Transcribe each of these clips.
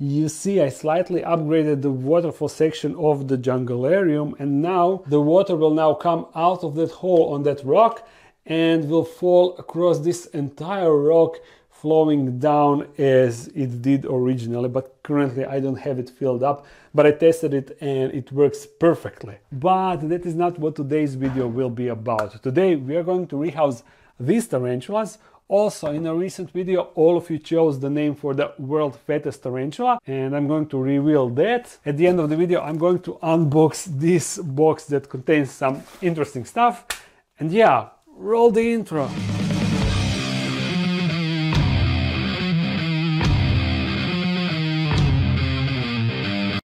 You see, I slightly upgraded the waterfall section of the jungularium, and now the water will now come out of that hole on that rock and will fall across this entire rock, flowing down as it did originally, but currently I don't have it filled up, but I tested it and it works perfectly. But that is not what today's video will be about. Today we are going to rehouse these tarantulas. Also, in a recent video, all of you chose the name for the world fattest tarantula, and I'm going to reveal that. At the end of the video, I'm going to unbox this box that contains some interesting stuff. And yeah, roll the intro.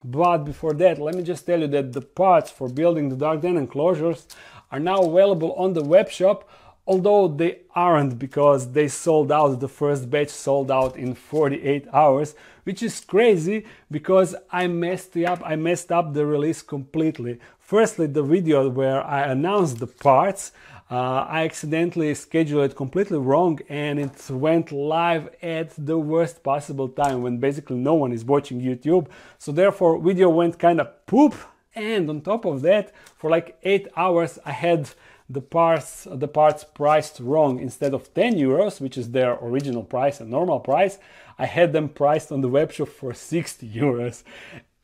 But before that, let me just tell you that the parts for building the dark den enclosures are now available on the web shop, although they aren't, because they sold out. The first batch sold out in 48 hours, which is crazy because I messed up the release completely. Firstly, the video where I announced the parts, I accidentally scheduled it completely wrong, and it went live at the worst possible time when basically no one is watching YouTube. So therefore video went kind of poop, and on top of that, for like 8 hours I had the parts priced wrong. Instead of 10 euros, which is their original price and normal price, I had them priced on the webshop for 60 euros.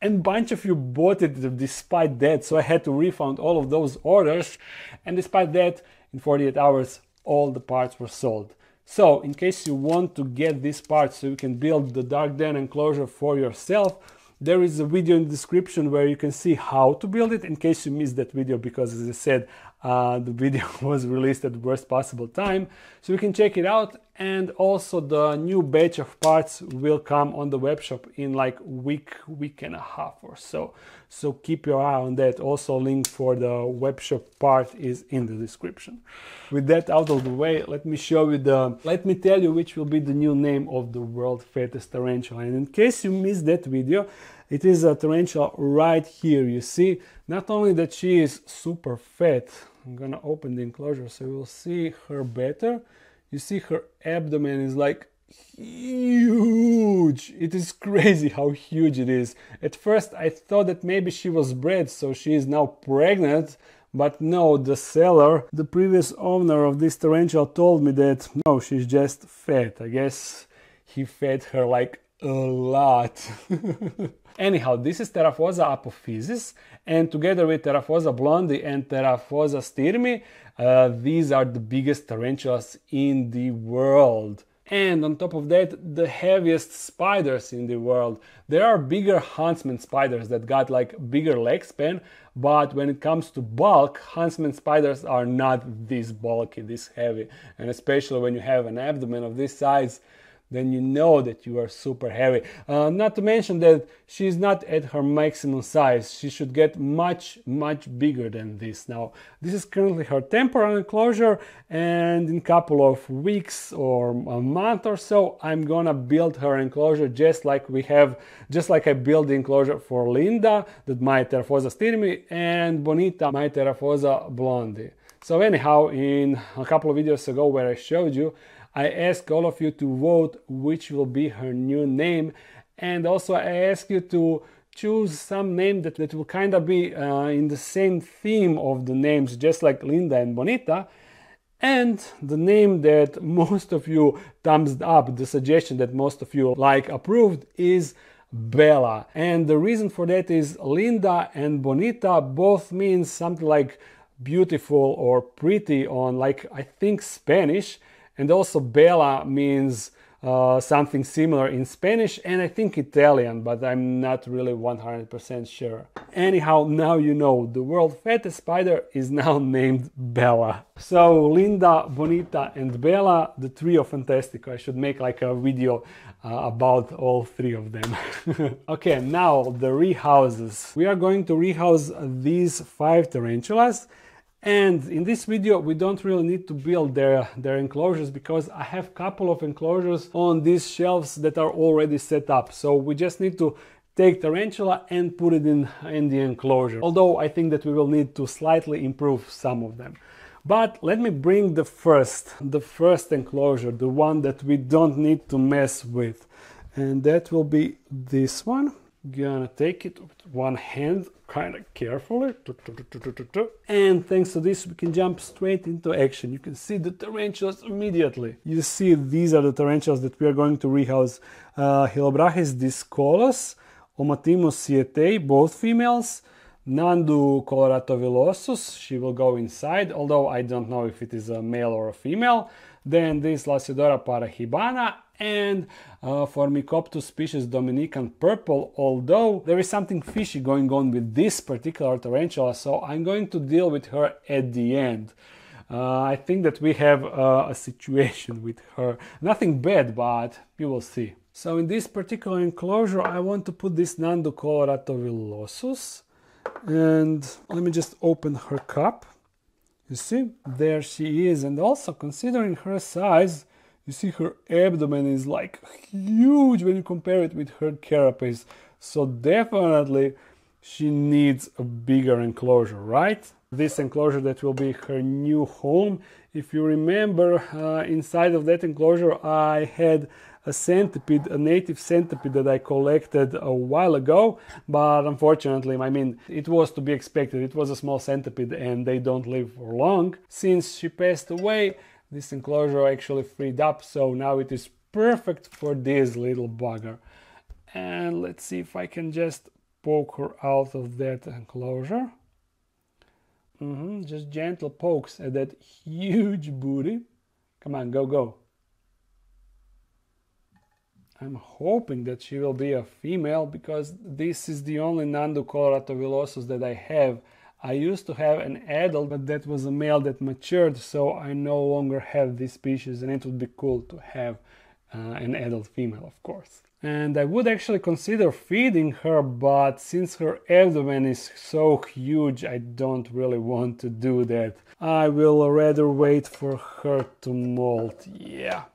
And a bunch of you bought it despite that, so I had to refund all of those orders, and despite that, in 48 hours, all the parts were sold. So, in case you want to get these parts so you can build the dark den enclosure for yourself, there is a video in the description where you can see how to build it, in case you missed that video, because as I said, the video was released at the worst possible time, so you can check it out. And also the new batch of parts will come on the webshop in like week and a half or so. So keep your eye on that. Also, link for the webshop part is in the description. With that out of the way, let me tell you which will be the new name of the world fattest tarantula. And in case you missed that video, it is a tarantula right here. You see, not only that she is super fat, I'm gonna open the enclosure so you will see her better. You see her abdomen is like huge. It is crazy how huge it is. At first I thought that maybe she was bred, so she is now pregnant, but no, the seller, the previous owner of this tarantula, told me that no, she's just fat. I guess he fed her like a lot. Anyhow, this is Theraphosa apophysis, and together with Theraphosa blondie and Theraphosa styrmi, these are the biggest tarantulas in the world. And on top of that, the heaviest spiders in the world. There are bigger huntsman spiders that got like bigger leg span, but when it comes to bulk, huntsman spiders are not this bulky, this heavy. And especially when you have an abdomen of this size, then you know that you are super heavy. Not to mention that she's not at her maximum size. She should get much bigger than this. Now, this is currently her temporary enclosure, and in a couple of weeks or a month or so, I'm gonna build her enclosure just like I built the enclosure for Linda, my Theraphosa styrmi, and Bonita, my Theraphosa blondie. So anyhow, in a couple of videos ago where I showed you, I asked all of you to vote which will be her new name, and also I asked you to choose some name that will kind of be in the same theme of the names, just like Linda and Bonita. And the name that most of you thumbs up, the suggestion that most of you approved, is Bella. And the reason for that is Linda and Bonita both mean something like beautiful or pretty on I think Spanish. And also Bella means something similar in Spanish and I think Italian, but I'm not really 100% sure. Anyhow, now you know, the world's fattest spider is now named Bella. So Linda, Bonita and Bella, the trio fantastico. I should make like a video about all three of them. Okay, now the rehouses. We are going to rehouse these 5 tarantulas. And in this video, we don't really need to build their enclosures, because I have a couple of enclosures on these shelves that are already set up. So we just need to take tarantula and put it in the enclosure. Although I think that we will need to slightly improve some of them. But let me bring the first enclosure, the one that we don't need to mess with. and that will be this one. Gonna take it with one hand, kind of carefully, and thanks to this we can jump straight into action. You can see the tarantulas immediately. You see, these are the tarantulas that we are going to rehouse. Chilobrachys dyscolus, Omothymus schioedtei, both females, Nhandu coloratovillosus, she will go inside, although I don't know if it is a male or a female. Then this Lasiodora parahybana and Phormictopus species dominican purple, although there is something fishy going on with this particular tarantula, so I'm going to deal with her at the end. I think that we have a situation with her. Nothing bad, but you will see. So in this particular enclosure I want to put this Nhandu coloratovillosus, and let me just open her cup. You see, there she is, and also considering her size, you see her abdomen is like huge when you compare it with her carapace. So definitely she needs a bigger enclosure, right? This enclosure that will be her new home. If you remember, inside of that enclosure I had a centipede, a native centipede that I collected a while ago, but unfortunately, I mean, it was to be expected. It was a small centipede and they don't live for long. Since she passed away, this enclosure actually freed up, so now it is perfect for this little bugger. And let's see if I can just poke her out of that enclosure. Just gentle pokes at that huge booty. Come on, go, go. I'm hoping that she will be a female, because this is the only Nhandu coloratovillosus that I have. I used to have an adult, but that was a male that matured, so I no longer have this species, and it would be cool to have an adult female, of course. And I would actually consider feeding her, but since her abdomen is so huge, I don't really want to do that. I will rather wait for her to molt, yeah.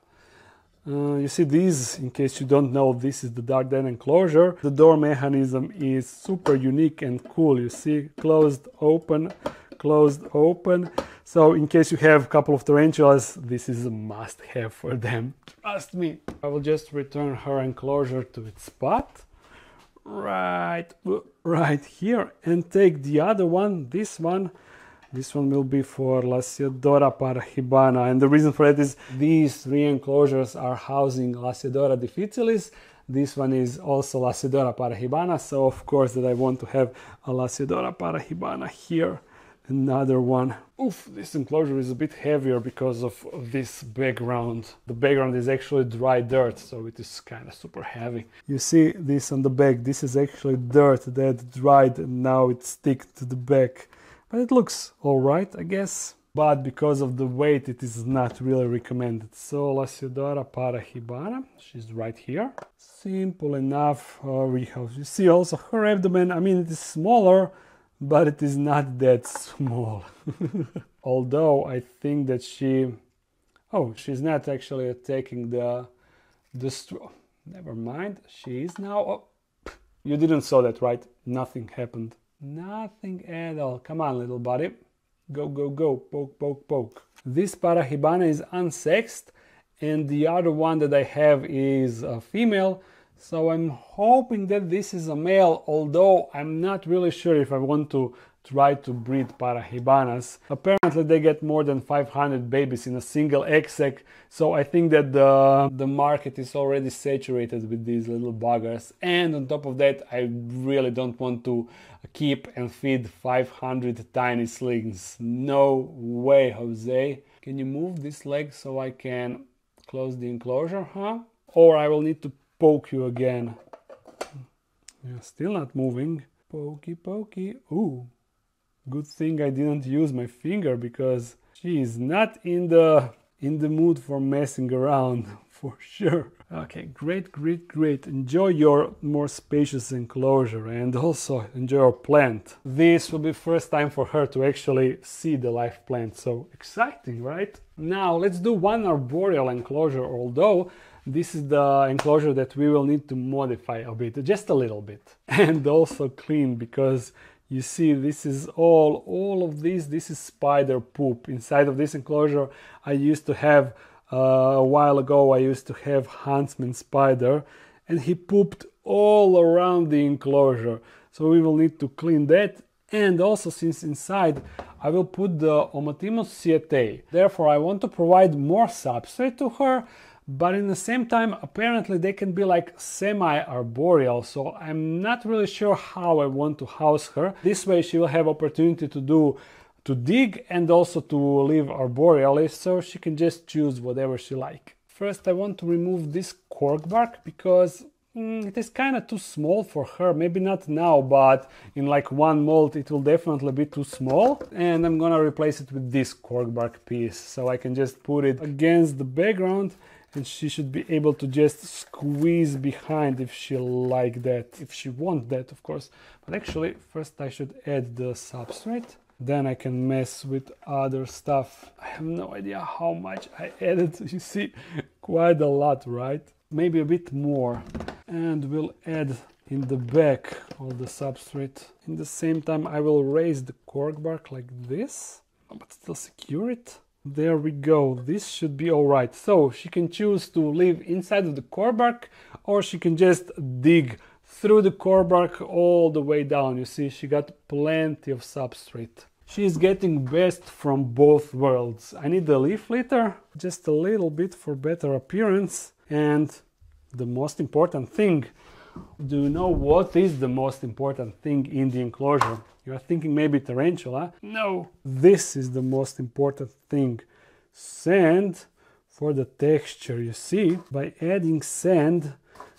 You see, these, in case you don't know, this is the dark den enclosure. The door mechanism is super unique and cool. You see, closed, open, closed, open. So in case you have a couple of tarantulas, this is a must-have for them. Trust me. I will just return her enclosure to its spot. Right here. And take the other one, this one. This one will be for Lasiodora parahybana, and the reason for that is these three enclosures are housing Lasiodora difficilis. This one is also Lasiodora parahybana, so of course that I want to have a Lasiodora parahybana here. Another one. Oof, this enclosure is a bit heavier because of this background. The background is actually dry dirt, so it is kind of super heavy. You see this on the back, this is actually dirt that dried and now it sticks to the back. But it looks alright, I guess. But because of the weight, it is not really recommended. So Lasiodora parahybana, she's right here. Simple enough rehouse. You see also her abdomen, I mean, it is smaller, but it is not that small. Although I think that she's not actually attacking the straw. Never mind, she is now. Oh, you didn't saw that, right? Nothing happened. Nothing at all. Come on, little buddy. Go, go, go. Poke, poke, poke. This parahybana is unsexed, and the other one that I have is a female. So I'm hoping that this is a male, although I'm not really sure if I want to try to breed parahybana's. Apparently they get more than 500 babies in a single egg sac, so I think that the market is already saturated with these little buggers. And on top of that, I really don't want to keep and feed 500 tiny slings. No way, Jose. Can you move this leg so I can close the enclosure, huh? Or I will need to poke you again. Yeah, still not moving. Pokey, pokey. Ooh. Good thing I didn't use my finger, because she is not in the mood for messing around, for sure. Okay, great, great, great. Enjoy your more spacious enclosure, and also enjoy your plant. This will be first time for her to actually see the live plant, so exciting, right? Now let's do one arboreal enclosure, although this is the enclosure that we will need to modify a bit, just a little bit, and also clean, because you see, this is all of this is spider poop. Inside of this enclosure, I used to have, a while ago, I used to have huntsman spider, and he pooped all around the enclosure. So we will need to clean that. And also, since inside I will put the Omothymus schioedtei. Therefore, I want to provide more substrate to her, but in the same time, apparently they can be like semi-arboreal, so I'm not really sure how I want to house her. This way she will have opportunity to dig and also to live arboreally, so she can just choose whatever she like. First, I want to remove this cork bark because it is kind of too small for her. Maybe not now, but in like one mold it will definitely be too small. And I'm gonna replace it with this cork bark piece, so I can just put it against the background and she should be able to just squeeze behind if she like that, if she wants that, of course. But actually, first I should add the substrate. Then I can mess with other stuff. I have no idea how much I added. You see, quite a lot, right? Maybe a bit more. And we'll add in the back all the substrate. In the same time, I will raise the cork bark like this, but still secure it. There we go. This should be all right. So she can choose to live inside of the cork bark, or she can just dig through the cork bark all the way down. You see, she got plenty of substrate. She is getting best from both worlds. I need the leaf litter, just a little bit for better appearance. And the most important thing, do you know what is the most important thing in the enclosure? You are thinking maybe tarantula. No, this is the most important thing. Sand for the texture. You see, by adding sand,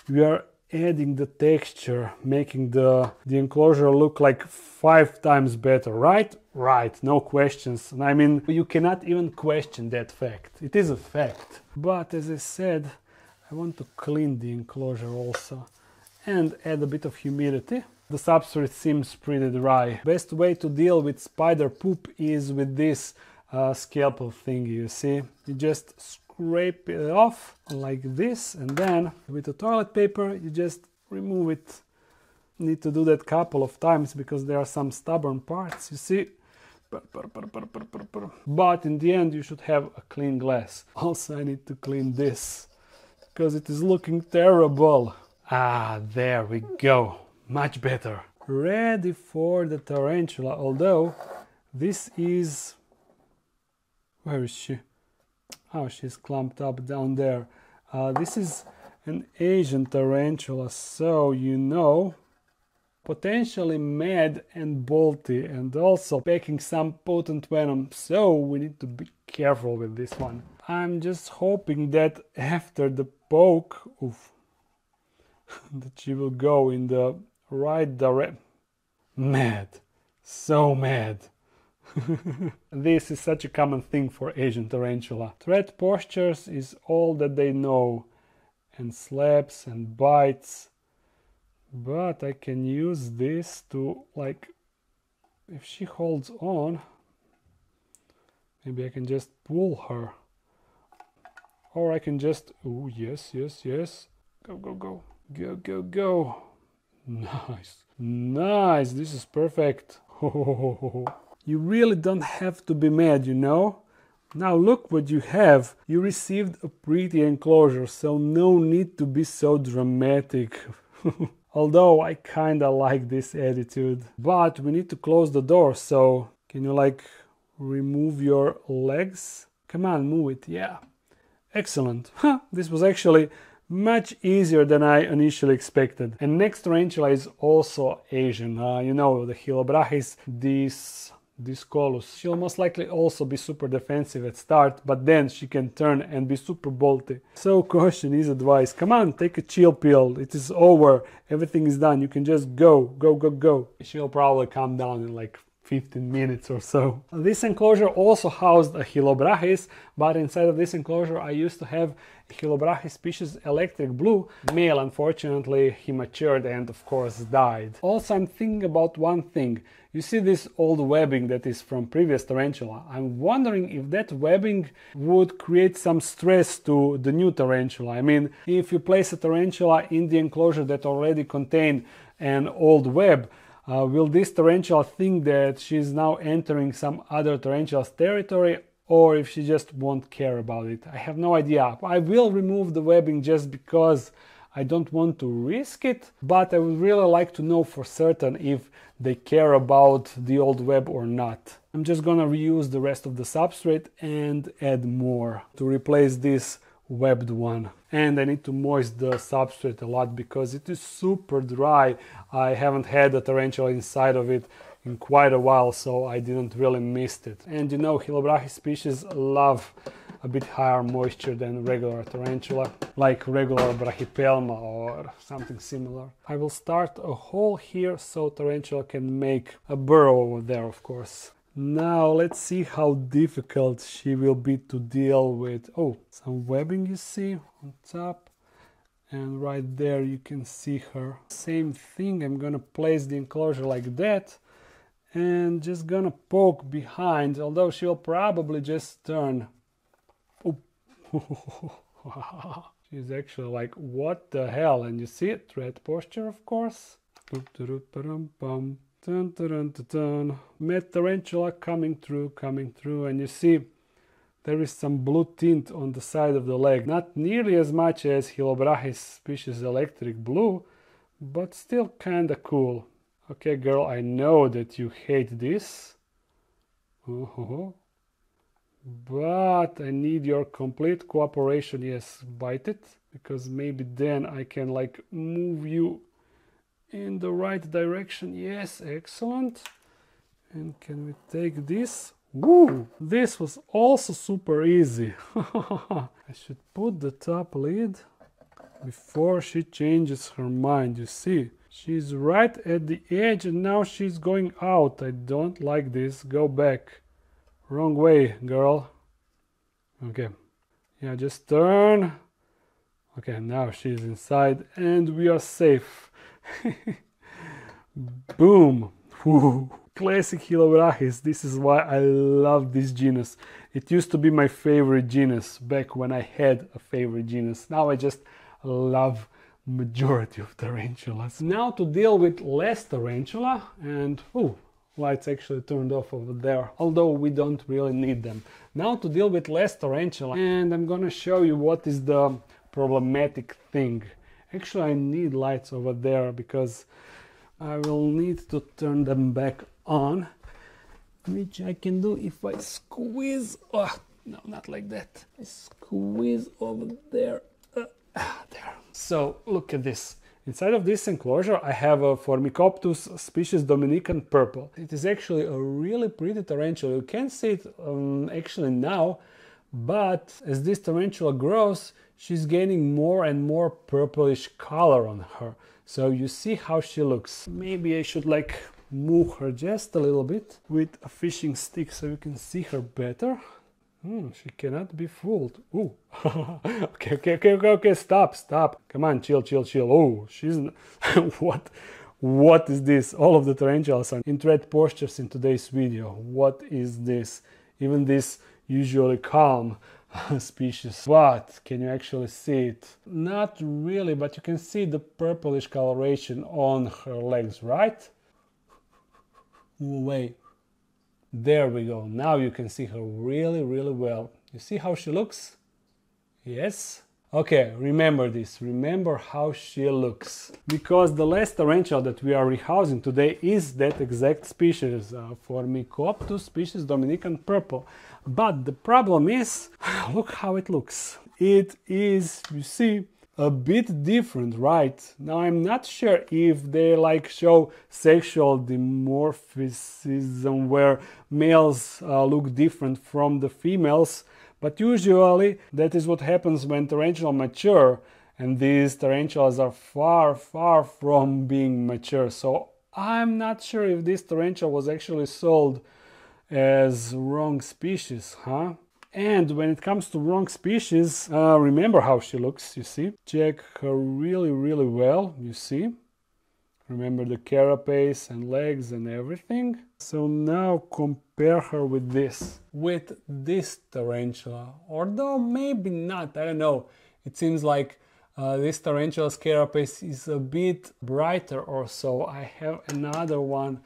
we are adding the texture, making the enclosure look like 5 times better, right? Right, no questions. I mean, you cannot even question that fact. It is a fact. But as I said, I want to clean the enclosure also and add a bit of humidity. The substrate seems pretty dry. Best way to deal with spider poop is with this scalpel thingy, you see. You just scrape it off like this, and then with the toilet paper you just remove it. Need to do that a couple of times because there are some stubborn parts, you see. But in the end you should have a clean glass. Also I need to clean this because it is looking terrible. Ah, there we go. Much better. Ready for the tarantula, although this is... Where is she? Oh, she's clumped up down there. This is an Asian tarantula, so you know, potentially mad and bolty, and also packing some potent venom, so we need to be careful with this one. I'm just hoping that after the poke, that she will go in the right direction. Mad. So mad. This is such a common thing for Asian tarantula. Threat postures is all that they know, and slaps and bites. But I can use this to, like, if she holds on, maybe I can just pull her. Or I can just, oh yes, yes, yes. Go, go, go. Go, go, go. Nice. Nice. This is perfect. You really don't have to be mad, you know. Now look what you have. You received a pretty enclosure, so no need to be so dramatic. Although I kinda like this attitude. But we need to close the door, so can you like remove your legs? Come on, move it. Yeah. Excellent. This was actually much easier than I initially expected. And next tarantula is also Asian. You know, the Chilobrachys, dyscolus. She'll most likely also be super defensive at start, but then she can turn and be super bolty. So caution is advised. Come on, take a chill pill. It is over. Everything is done. You can just go, go, go, go. She'll probably calm down in like 15 minutes or so. This enclosure also housed a Chilobrachys, but inside of this enclosure I used to have Chilobrachys species electric blue. Male, unfortunately, he matured and of course died. Also, I'm thinking about one thing. You see this old webbing that is from previous tarantula. I'm wondering if that webbing would create some stress to the new tarantula. I mean, if you place a tarantula in the enclosure that already contained an old web, will this tarantula think that she's now entering some other tarantula's territory, or if she just won't care about it? I have no idea. I will remove the webbing just because I don't want to risk it, but I would really like to know for certain if they care about the old web or not. I'm just gonna reuse the rest of the substrate and add more to replace this webbed one. And I need to moist the substrate a lot because it is super dry. I haven't had a tarantula inside of it in quite a while, so I didn't really miss it. And you know, Chilobrachys species love a bit higher moisture than regular tarantula, like regular brachypelma or something similar. I will start a hole here so tarantula can make a burrow over there, of course. Now let's see how difficult she will be to deal with. Oh, some webbing you see on top, and right there you can see her. Same thing, I'm gonna place the enclosure like that and just gonna poke behind, although she'll probably just turn. Oh. She's actually like, what the hell? And you see it, thread posture, of course. Dun, dun, dun, dun, dun. Met tarantula coming through, and you see there is some blue tint on the side of the leg. Not nearly as much as Chilobrachys species electric blue, but still kinda cool. Okay, girl, I know that you hate this. But I need your complete cooperation. Yes, bite it, because maybe then I can like move you in the right direction. Yes, excellent. And can we take this? Woo! This was also super easy. I should put the top lid before she changes her mind. You see, she's right at the edge and now she's going out. I don't like this. Go back. Wrong way, girl. Okay. Yeah, just turn. Okay, now she's inside and we are safe. Boom. Woo. Classic Chilobrachys. This is why I love this genus. It used to be my favorite genus back when I had a favorite genus. Now I just love majority of tarantulas. Now to deal with less tarantula, and lights actually turned off over there, although we don't really need them. Now to deal with less tarantula, and I'm gonna show you what is the problematic thing. Actually, I need lights over there because I will need to turn them back on, which I can do if I squeeze. Oh, no, not like that. I squeeze over there. There. So look at this. Inside of this enclosure I have a Phormictopus species Dominican purple. It is actually a really pretty tarantula. You can see it actually now, but as this tarantula grows, she's gaining more and more purplish color on her. So you see how she looks. Maybe I should like move her just a little bit with a fishing stick so you can see her better. She cannot be fooled. Ooh. Okay, stop. Come on, chill. Oh, she's... What is this? All of the tarantulas are in thread postures in today's video. What is this? Even this usually calm species. But can you actually see it? Not really, but you can see the purplish coloration on her legs, right? Wait. There we go. Now you can see her really well. You see how she looks? Yes? Okay, remember this. Remember how she looks. Because the last tarantula that we are rehousing today is that exact species, Phormictopus species Dominican purple. But the problem is, look how it looks. It is, you see, a bit different, right? Now I'm not sure if they like show sexual dimorphism where males look different from the females, but usually that is what happens when tarantulas mature, and these tarantulas are far from being mature. So I'm not sure if this tarantula was actually sold as wrong species, huh? And when it comes to wrong species, remember how she looks, you see? Check her really well, you see? Remember the carapace and legs and everything? So now compare her with this tarantula. Although maybe not, I don't know. It seems like this tarantula's carapace is a bit brighter or so. I have another one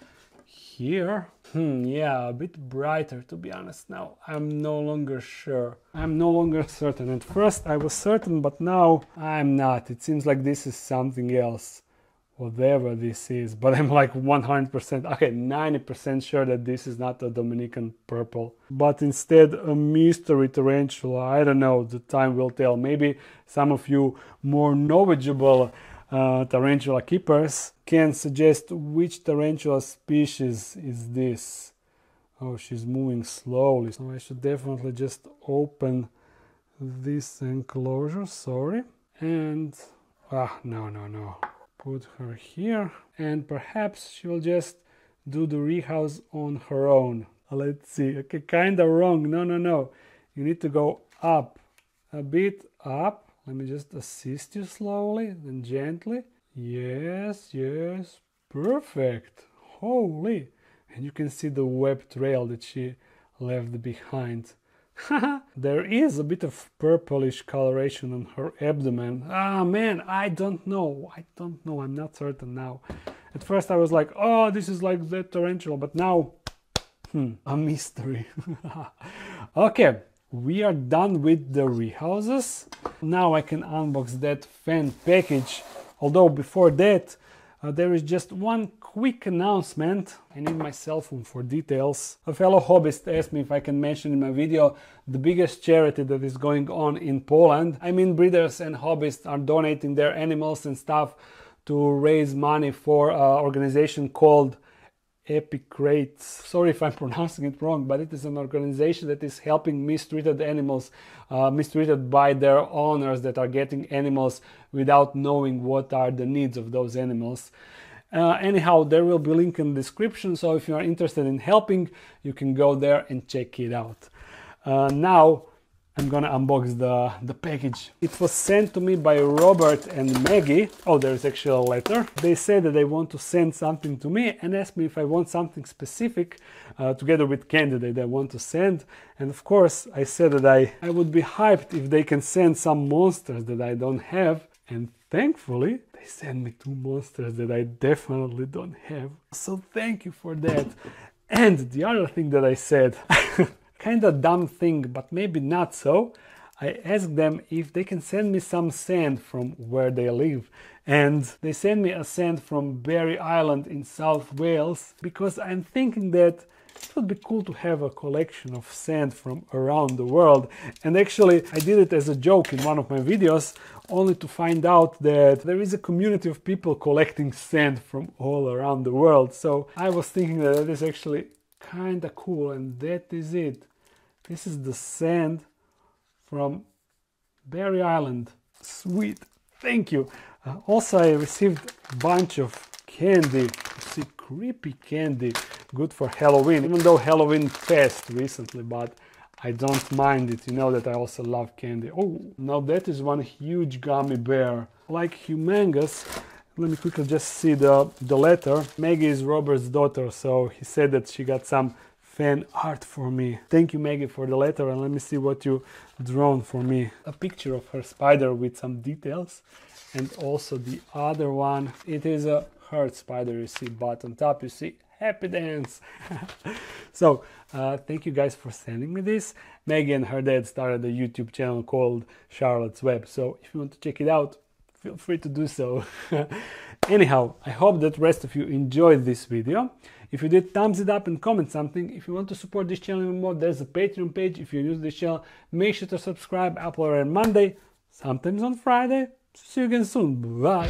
here. Yeah, a bit brighter, to be honest. Now I'm no longer sure. I'm no longer certain. At first I was certain, but now I'm not. It seems like this is something else, whatever this is. But I'm like 100%, okay, 90% sure that this is not a Dominican purple, but instead a mystery tarantula. I don't know, the time will tell. Maybe some of you more knowledgeable tarantula keepers can suggest which tarantula species is this. Oh, she's moving slowly, so I should definitely just open this enclosure, sorry. And no, put her here, and perhaps she will just do the rehouse on her own. Let's see. Okay, kinda wrong. No, you need to go up, a bit up. Let me just assist you slowly and gently. Yes, perfect. Holy. And you can see the web trail that she left behind. There is a bit of purplish coloration on her abdomen. Ah, man, I don't know. I'm not certain now. At first I was like, oh, this is like that tarantula, but now, a mystery. Okay. We are done with the rehouses. Now I can unbox that fan package. Although before that, there is just one quick announcement. I need my cell phone for details. A fellow hobbyist asked me if I can mention in my video the biggest charity that is going on in Poland. I mean, breeders and hobbyists are donating their animals and stuff to raise money for an organization called Epicrates. Sorry if I'm pronouncing it wrong, but it is an organization that is helping mistreated animals, mistreated by their owners that are getting animals without knowing what are the needs of those animals. Anyhow, there will be a link in the description, so if you are interested in helping, you can go there and check it out. Now I'm gonna unbox the package. It was sent to me by Robert and Maggie. Oh, there's actually a letter. They said that they want to send something to me and asked me if I want something specific together with candy that they want to send. And of course, I said that I would be hyped if they can send some monsters that I don't have. And thankfully, they sent me 2 monsters that I definitely don't have. So thank you for that. And the other thing that I said, kind of dumb thing, but maybe not so. I asked them if they can send me some sand from where they live. And they sent me a sand from Berry Island in South Wales, because I'm thinking that it would be cool to have a collection of sand from around the world. And actually, I did it as a joke in one of my videos, only to find out that there is a community of people collecting sand from all around the world. So I was thinking that it is actually kind of cool, and that is it. This is the sand from Berry Island. Sweet, thank you. Also, I received a bunch of candy. You see, creepy candy, good for Halloween, even though Halloween passed recently, but I don't mind it. You know that I also love candy. Oh, now that is one huge gummy bear, like humongous. Let me quickly just see the letter. Maggie is Robert's daughter, so he said that she got some fan art for me. Thank you, Maggie, for the letter, and let me see what you drawn for me. A picture of her spider with some details, and also the other one. It is a heart spider, you see, but on top you see happy dance. So thank you guys for sending me this. Maggie and her dad started a YouTube channel called Charlotte's Web, so if you want to check it out, feel free to do so. Anyhow, I hope that the rest of you enjoyed this video. If you did, thumbs it up and comment something. If you want to support this channel even more, there's a Patreon page. If you're new to this channel, make sure to subscribe. Upload on Monday, sometimes on Friday. See you again soon. Bye.